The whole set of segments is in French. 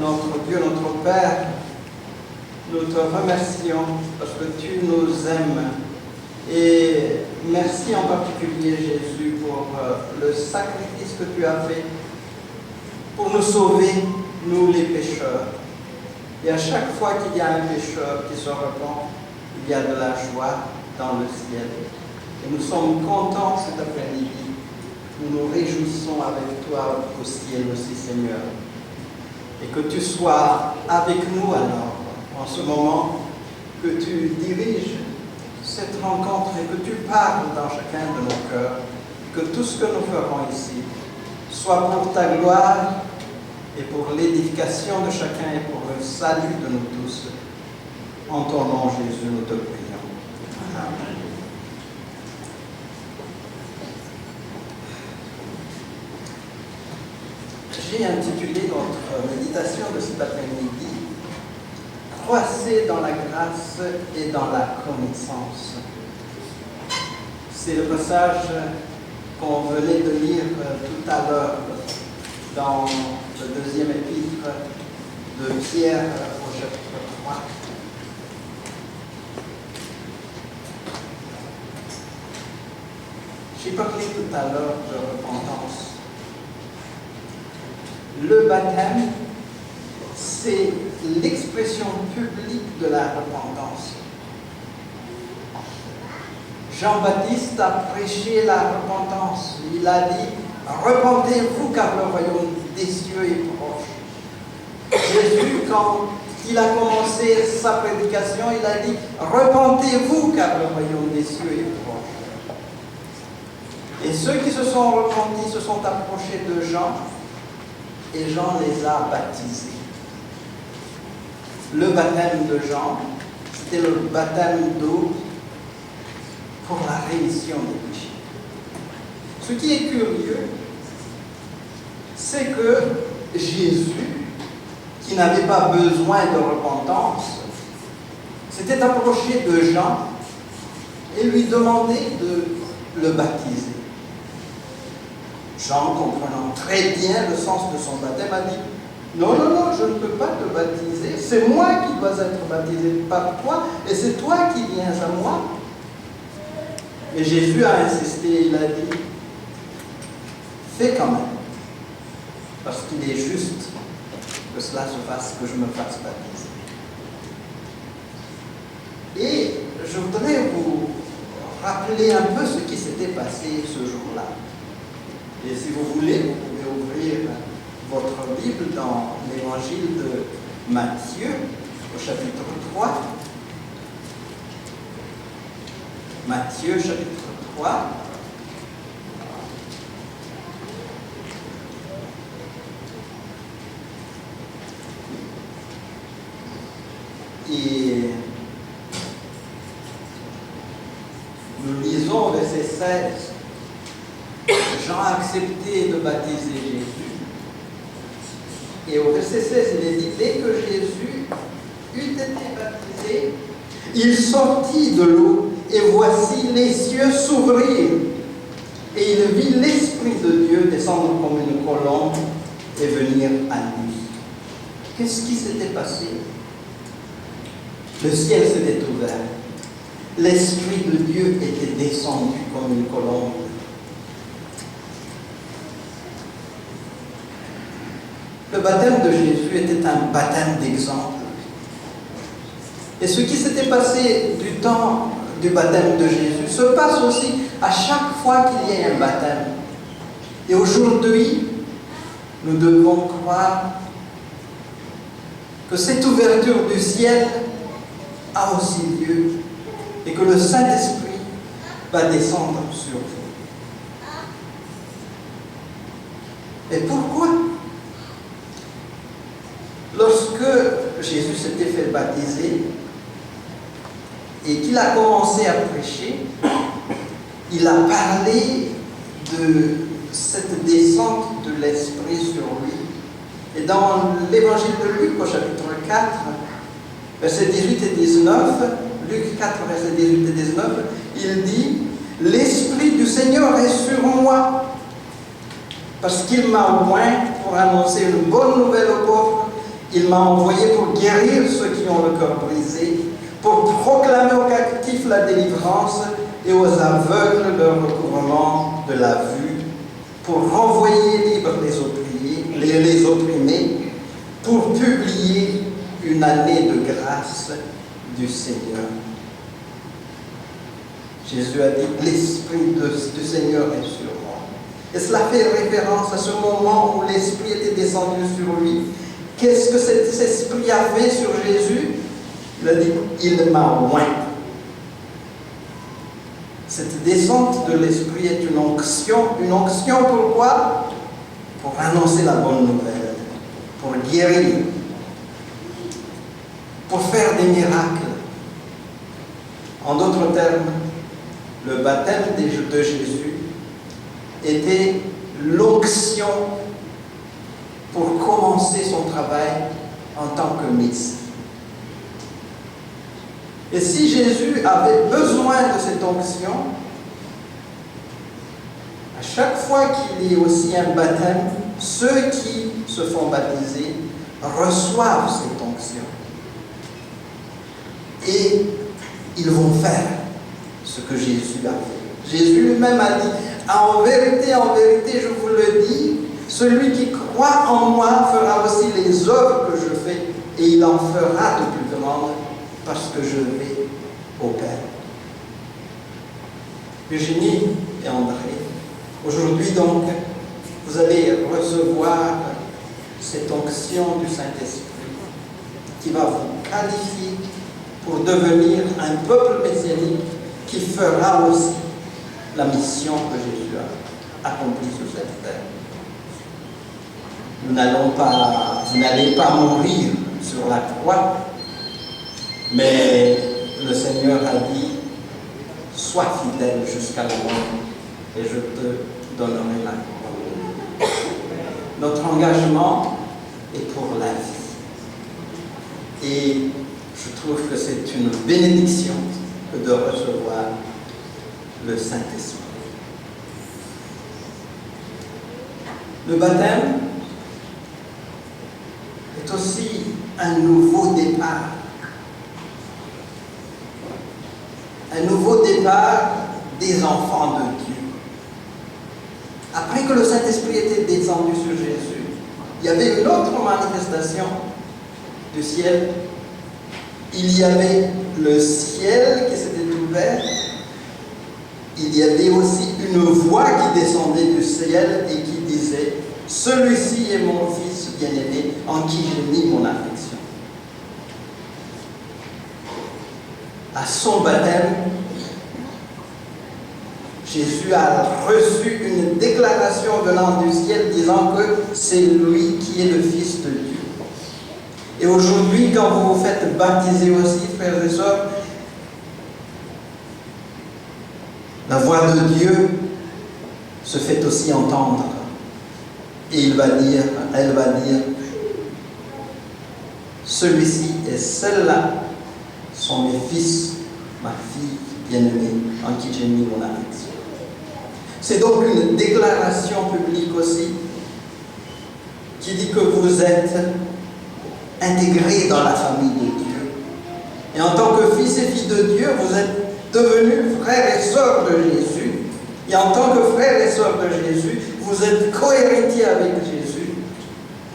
notre Dieu, notre Père, nous te remercions parce que tu nous aimes. Et merci en particulier, Jésus, pour le sacrifice que tu as fait pour nous sauver, nous les pécheurs. Et à chaque fois qu'il y a un pécheur qui se repent, il y a de la joie dans le ciel. Et nous sommes contents cet après-midi. Nous nous réjouissons avec toi au ciel aussi, Seigneur. Et que tu sois avec nous alors, en ce moment, que tu diriges cette rencontre et que tu parles dans chacun de nos cœurs. Que tout ce que nous ferons ici soit pour ta gloire et pour l'édification de chacun et pour le salut de nous tous. En ton nom, Jésus, nous te prions. Amen. J'ai intitulé notre méditation de cet après-midi « Croissez dans la grâce et dans la connaissance ». C'est le passage qu'on venait de lire tout à l'heure dans le deuxième épître de Pierre au chapitre 3. J'ai parlé tout à l'heure de repentance. Le baptême, c'est l'expression publique de la repentance. Jean-Baptiste a prêché la repentance. Il a dit « Repentez-vous car le royaume des cieux est proche ». Jésus, quand il a commencé sa prédication, il a dit « Repentez-vous car le royaume des cieux est proche ». Et ceux qui se sont repentis se sont approchés de Jean et Jean les a baptisés. Le baptême de Jean, c'était le baptême d'eau pour la rémission des péchés. Ce qui est curieux, c'est que Jésus, qui n'avait pas besoin de repentance, s'était approché de Jean et lui demandait de le baptiser. Jean, comprenant très bien le sens de son baptême, a dit « Non, non, non, je ne peux pas te baptiser. C'est moi qui dois être baptisé par toi et c'est toi qui viens à moi. » Et Jésus a insisté, il a dit « Fais quand même, parce qu'il est juste que cela se fasse, que je me fasse baptiser. » Et je voudrais vous rappeler un peu ce qui s'était passé ce jour-là. Et si vous voulez, vous pouvez ouvrir votre Bible dans l'évangile de Matthieu, au chapitre 3. Matthieu, chapitre 3. Et nous lisons au verset 16. Jean a accepté de baptiser Jésus. Et au verset 16, il est dit, dès que Jésus eut été baptisé, il sortit de l'eau, et voici les cieux s'ouvrirent. Et il vit l'Esprit de Dieu descendre comme une colombe et venir à lui. Qu'est-ce qui s'était passé? Le ciel s'était ouvert. L'Esprit de Dieu était descendu comme une colombe. Le baptême de Jésus était un baptême d'exemple. Et ce qui s'était passé du temps du baptême de Jésus se passe aussi à chaque fois qu'il y a un baptême. Et aujourd'hui, nous devons croire que cette ouverture du ciel a aussi lieu et que le Saint-Esprit va descendre sur vous. Et pourquoi? Lorsque Jésus s'était fait baptiser et qu'il a commencé à prêcher, il a parlé de cette descente de l'Esprit sur lui. Et dans l'évangile de Luc, au chapitre 4, versets 18 et 19, Luc 4, versets 18 et 19, il dit « L'Esprit du Seigneur est sur moi, parce qu'il m'a oint pour annoncer une bonne nouvelle aux pauvres. Il m'a envoyé pour guérir ceux qui ont le cœur brisé, pour proclamer aux captifs la délivrance et aux aveugles le recouvrement de la vue, pour renvoyer libres les opprimés, pour publier une année de grâce du Seigneur. Jésus a dit, l'Esprit du Seigneur est sur moi. Et cela fait référence à ce moment où l'Esprit était descendu sur lui. Qu'est-ce que cet Esprit a fait sur Jésus? Il a dit, il m'a oint. Cette descente de l'Esprit est une onction. Une onction pourquoi? Pour annoncer la bonne nouvelle, pour guérir, pour faire des miracles. En d'autres termes, le baptême de Jésus était l'onction pour commencer son travail en tant que Messie. Et si Jésus avait besoin de cette onction, à chaque fois qu'il y a aussi un baptême, ceux qui se font baptiser reçoivent cette onction. Et ils vont faire ce que Jésus a fait. Jésus lui-même a dit, en vérité, je vous le dis, celui qui croit en moi fera aussi les œuvres que je fais, et il en fera de plus grandes, parce que je vais au Père. Eugénie et André, aujourd'hui donc, vous allez recevoir cette onction du Saint-Esprit qui va vous qualifier pour devenir un peuple messianique qui fera aussi la mission que Jésus a accomplie sur cette terre. Vous n'allez pas mourir sur la croix, mais le Seigneur a dit, sois fidèle jusqu'à la mort et je te donnerai la croix. Notre engagement est pour la vie. Et je trouve que c'est une bénédiction que de recevoir le Saint-Esprit. Le baptême est aussi un nouveau départ. Un nouveau départ des enfants de Dieu. Après que le Saint-Esprit était descendu sur Jésus, il y avait une autre manifestation du ciel. Il y avait le ciel qui s'était ouvert. Il y avait aussi une voix qui descendait du ciel et qui disait, « Celui-ci est mon Fils bien-aimé, en qui j'ai mis mon affection. » À son baptême, Jésus a reçu une déclaration venant du ciel disant que c'est lui qui est le Fils de Dieu. Et aujourd'hui, quand vous vous faites baptiser aussi, frères et sœurs, la voix de Dieu se fait aussi entendre. Et elle va dire, celui-ci et celle-là sont mes fils, ma fille bien-aimée, en qui j'ai mis mon affection. C'est donc une déclaration publique aussi qui dit que vous êtes intégrés dans la famille de Dieu. Et en tant que fils et filles de Dieu, vous êtes devenus frères et sœurs de Jésus. Et en tant que frères et sœurs de Jésus, vous êtes co-héritiers avec Jésus.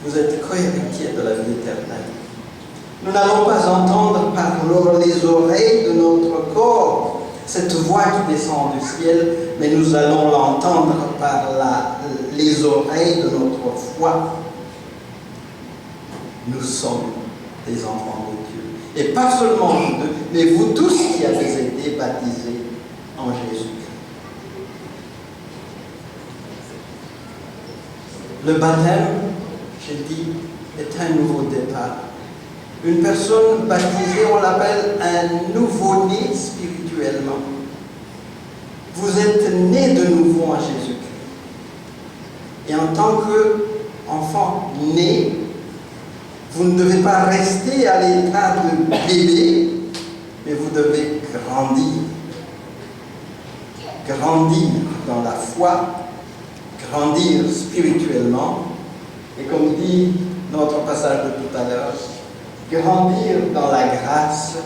Vous êtes co-héritiers de la vie éternelle. Nous n'allons pas entendre par les oreilles de notre corps cette voix qui descend du ciel, mais nous allons l'entendre par les oreilles de notre foi. Nous sommes des enfants de Dieu. Et pas seulement nous deux, mais vous tous qui avez été baptisés en Jésus-Christ. Le baptême, j'ai dit, est un nouveau départ. Une personne baptisée, on l'appelle un nouveau-né spirituellement. Vous êtes né de nouveau en Jésus-Christ. Et en tant qu'enfant né, vous ne devez pas rester à l'état de bébé, mais vous devez grandir. Grandir dans la foi, grandir spirituellement. Et comme dit notre passage de tout à l'heure, grandir dans la grâce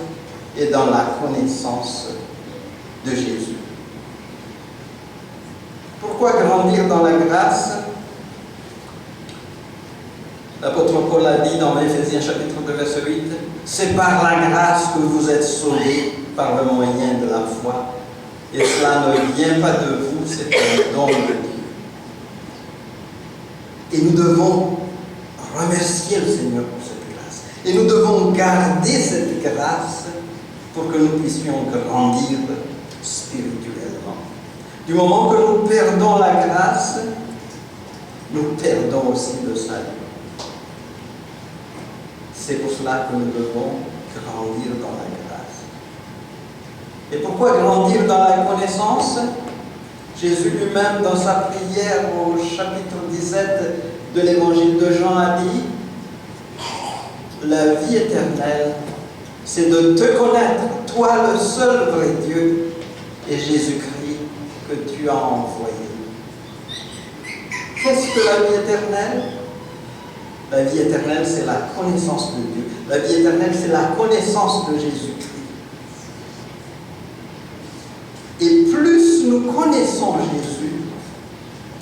et dans la connaissance de Jésus. Pourquoi grandir dans la grâce? L'apôtre Paul a dit dans Éphésiens chapitre 2 verset 8, « C'est par la grâce que vous êtes sauvés par le moyen de la foi, et cela ne vient pas de vous, c'est un don de Dieu. » Et nous devons remercier le Seigneur pour cette grâce. Et nous devons garder cette grâce pour que nous puissions grandir spirituellement. Du moment que nous perdons la grâce, nous perdons aussi le salut. C'est pour cela que nous devons grandir dans la grâce. Et pourquoi grandir dans la connaissance? Jésus lui-même, dans sa prière au chapitre 17 de l'évangile de Jean, a dit « La vie éternelle, c'est de te connaître, toi le seul vrai Dieu, et Jésus-Christ que tu as envoyé. » Qu'est-ce que la vie éternelle? La vie éternelle, c'est la connaissance de Dieu. La vie éternelle, c'est la connaissance de Jésus-Christ. Et plus nous connaissons Jésus,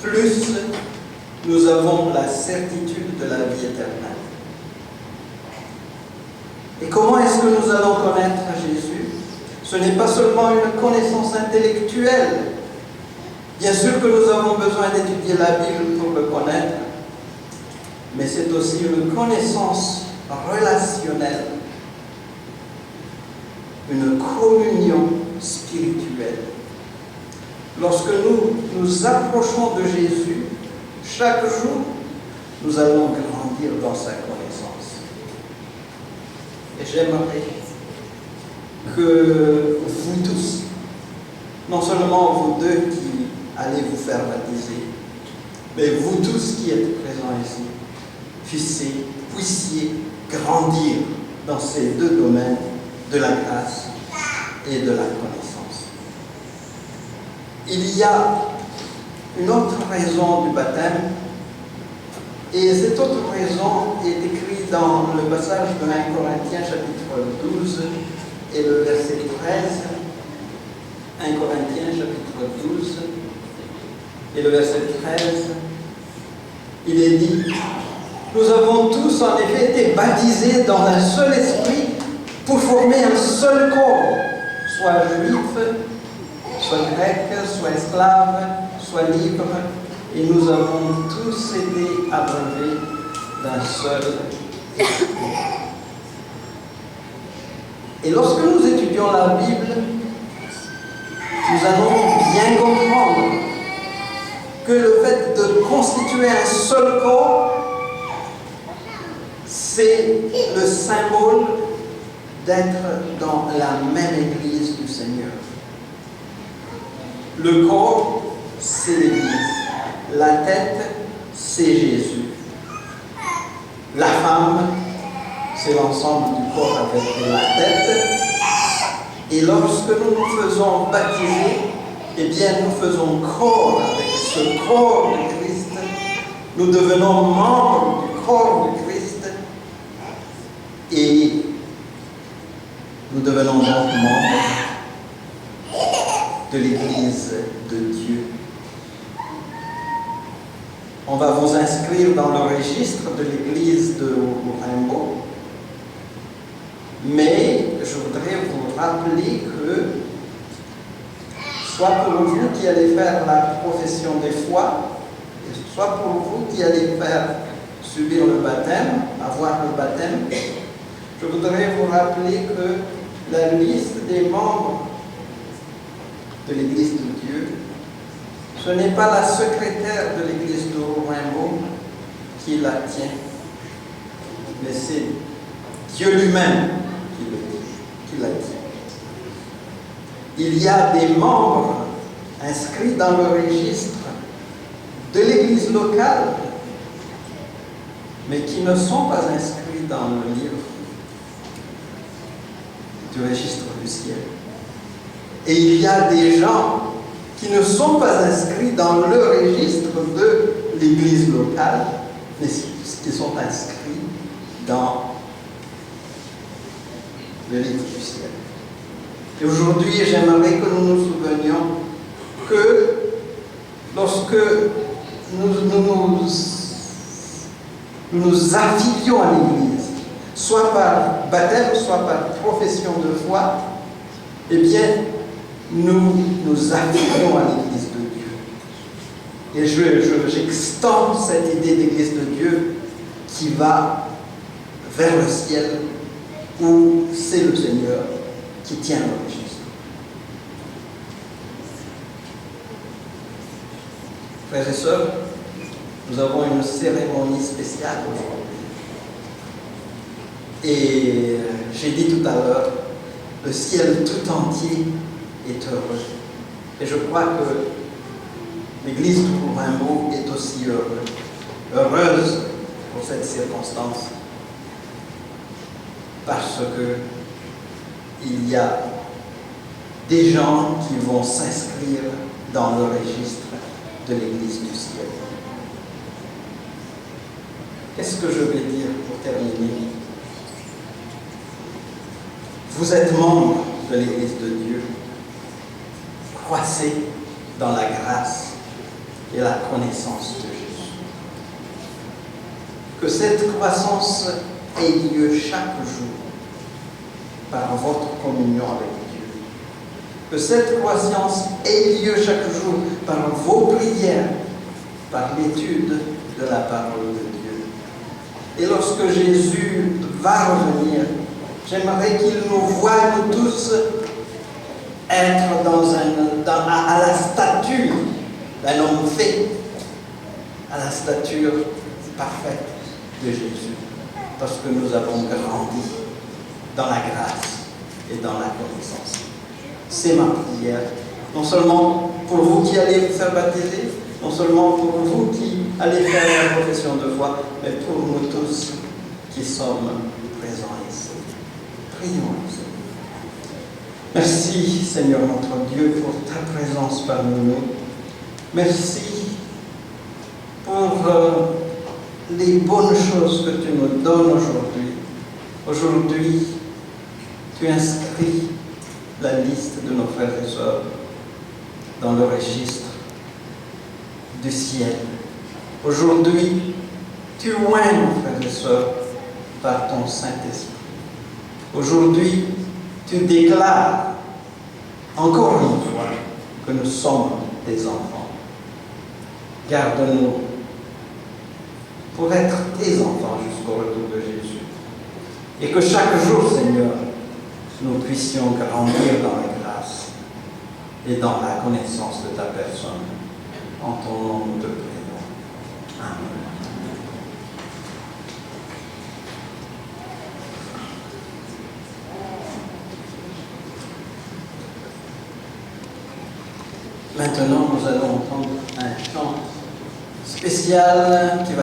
plus nous avons la certitude de la vie éternelle. Et comment est-ce que nous allons connaître Jésus? Ce n'est pas seulement une connaissance intellectuelle. Bien sûr que nous avons besoin d'étudier la Bible pour le connaître, mais c'est aussi une connaissance relationnelle, une communion spirituelle. Lorsque nous nous approchons de Jésus, chaque jour, nous allons grandir dans sa connaissance. Et j'aimerais que vous tous, non seulement vous deux qui allez vous faire baptiser, mais vous tous qui êtes présents ici, puissiez grandir dans ces deux domaines de la grâce et de la connaissance. Il y a une autre raison du baptême, et cette autre raison est écrite dans le passage de 1 Corinthiens chapitre 12 et le verset 13. 1 Corinthiens chapitre 12 et le verset 13. Il est dit: nous avons tous en effet été baptisés dans un seul esprit pour former un seul corps, soit juif, soit grec, soit esclave, soit libre, et nous avons tous été abreuvés d'un seul esprit. Et lorsque nous étudions la Bible, nous allons bien comprendre que le fait de constituer un seul corps, c'est le symbole d'être dans la même Église du Seigneur. Le corps, c'est l'Église. La tête, c'est Jésus. La femme, c'est l'ensemble du corps avec la tête. Et lorsque nous nous faisons baptiser, eh bien nous faisons corps avec ce corps de Christ. Nous devenons membres du corps de Christ. Et nous devenons donc membres de l'Église de Dieu. On va vous inscrire dans le registre de l'Église de Rimbaud, mais je voudrais vous rappeler que, soit pour vous qui allez faire la profession des foi, soit pour vous qui allez subir le baptême, avoir le baptême, je voudrais vous rappeler que la liste des membres de l'Église de Dieu, ce n'est pas la secrétaire de l'Église de Rimbaud qui la tient, mais c'est Dieu lui-même qui la tient. Il y a des membres inscrits dans le registre de l'Église locale, mais qui ne sont pas inscrits dans le livre du registre du ciel. Et il y a des gens qui ne sont pas inscrits dans le registre de l'Église locale, mais qui sont inscrits dans le livre du ciel. Et aujourd'hui, j'aimerais que nous nous souvenions que lorsque nous affilions à l'Église, soit par baptême, soit par profession de foi, eh bien, nous affilions à l'Église de Dieu. Et j'extends cette idée d'Église de Dieu qui va vers le ciel, où c'est le Seigneur qui tient le registre. Frères et sœurs, nous avons une cérémonie spéciale aujourd'hui. Et j'ai dit tout à l'heure, le ciel tout entier est heureux. Et je crois que l'Église de Rourimbaud est aussi heureuse pour cette circonstance. Parce que il y a des gens qui vont s'inscrire dans le registre de l'Église du ciel. Qu'est-ce que je vais dire pour terminer? Vous êtes membre de l'Église de Dieu. Croissez dans la grâce et la connaissance de Jésus. Que cette croissance ait lieu chaque jour par votre communion avec Dieu. Que cette croissance ait lieu chaque jour par vos prières, par l'étude de la parole de Dieu. Et lorsque Jésus va revenir, j'aimerais qu'il nous voie, nous tous, être à la stature d'un homme fait, à la stature parfaite de Jésus, parce que nous avons grandi dans la grâce et dans la connaissance. C'est ma prière, non seulement pour vous qui allez vous faire baptiser, non seulement pour vous qui allez faire la profession de foi, mais pour nous tous qui sommes présents ici. Prions, Seigneur. Merci, Seigneur notre Dieu, pour ta présence parmi nous. Merci pour les bonnes choses que tu nous donnes aujourd'hui. Aujourd'hui, tu inscris la liste de nos frères et sœurs dans le registre du ciel. Aujourd'hui, tu oins nos frères et sœurs par ton Saint-Esprit. Aujourd'hui, tu déclares encore une fois que nous sommes tes enfants. Garde-nous pour être tes enfants jusqu'au retour de Jésus. Et que chaque jour, Seigneur, nous puissions grandir dans la grâce et dans la connaissance de ta personne. En ton nom, nous te prions. Amen. Maintenant, nous allons entendre un chant spécial qui va